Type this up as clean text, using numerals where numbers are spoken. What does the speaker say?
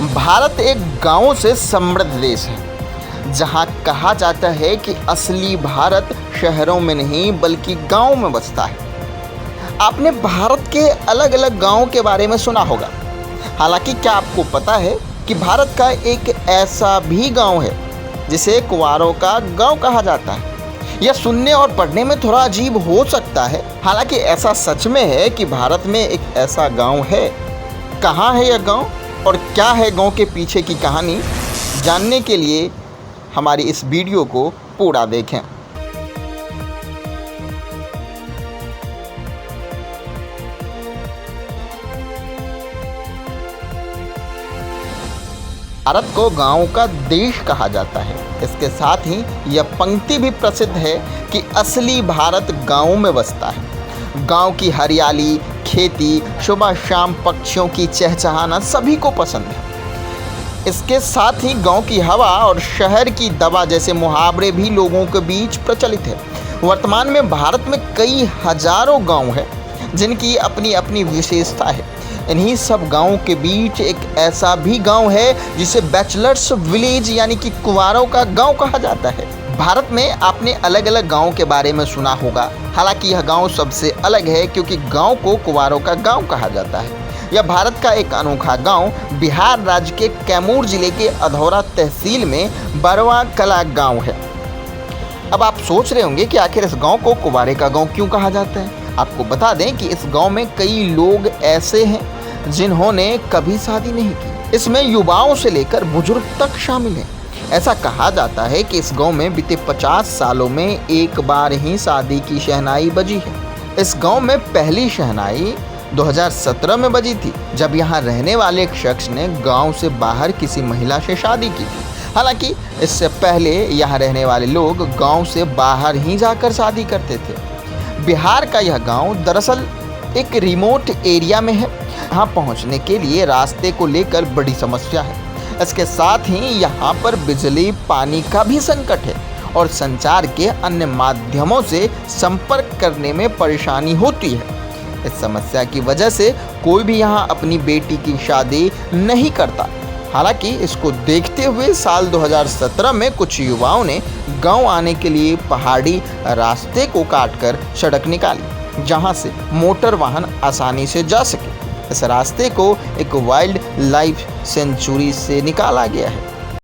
भारत एक गांवों से समृद्ध देश है, जहां कहा जाता है कि असली भारत शहरों में नहीं बल्कि गांवों में बसता है। आपने भारत के अलग अलग गांवों के बारे में सुना होगा। हालांकि क्या आपको पता है कि भारत का एक ऐसा भी गांव है जिसे कुंवारों का गांव कहा जाता है। यह सुनने और पढ़ने में थोड़ा अजीब हो सकता है, हालांकि ऐसा सच में है कि भारत में एक ऐसा गांव है। कहाँ है यह गांव और क्या है गांव के पीछे की कहानी, जानने के लिए हमारी इस वीडियो को पूरा देखें। भारत को गांव का देश कहा जाता है। इसके साथ ही यह पंक्ति भी प्रसिद्ध है कि असली भारत गांवों में बसता है। गांव की हरियाली, खेती, सुबह शाम पक्षियों की चहचहाना सभी को पसंद है। इसके साथ ही गांव की हवा और शहर की दवा जैसे मुहावरे भी लोगों के बीच प्रचलित है। वर्तमान में भारत में कई हजारों गांव हैं जिनकी अपनी अपनी विशेषता है। इन्हीं सब गांवों के बीच एक ऐसा भी गांव है जिसे बैचलर्स विलेज यानी कि कुंवारों का गांव कहा जाता है। भारत में आपने अलग अलग गांवों के बारे में सुना होगा। हालांकि यह गांव सबसे अलग है क्योंकि गांव को कुंवारों का गांव कहा जाता है। यह भारत का एक अनोखा गांव बिहार राज्य के कैमूर जिले के अधौरा तहसील में बरवा कला गांव है। अब आप सोच रहे होंगे कि आखिर इस गांव को कुंवारे का गांव क्यों कहा जाता है। आपको बता दें कि इस गांव में कई लोग ऐसे हैं जिन्होंने कभी शादी नहीं की। इसमें युवाओं से लेकर बुजुर्ग तक शामिल हैं। ऐसा कहा जाता है कि इस गांव में बीते 50 सालों में एक बार ही शादी की शहनाई बजी है। इस गांव में पहली शहनाई 2017 में बजी थी, जब यहाँ रहने वाले एक शख्स ने गांव से बाहर किसी महिला से शादी की थी। हालांकि इससे पहले यहाँ रहने वाले लोग गांव से बाहर ही जाकर शादी करते थे। बिहार का यह गांव दरअसल एक रिमोट एरिया में है। यहाँ पहुँचने के लिए रास्ते को लेकर बड़ी समस्या है। इसके साथ ही यहाँ पर बिजली पानी का भी संकट है और संचार के अन्य माध्यमों से संपर्क करने में परेशानी होती है। इस समस्या की वजह से कोई भी यहाँ अपनी बेटी की शादी नहीं करता। हालांकि इसको देखते हुए साल 2017 में कुछ युवाओं ने गांव आने के लिए पहाड़ी रास्ते को काटकर सड़क निकाली, जहां से मोटर वाहन आसानी से जा सके। इस रास्ते को एक वाइल्ड लाइफ सेंचुरी से निकाला गया है।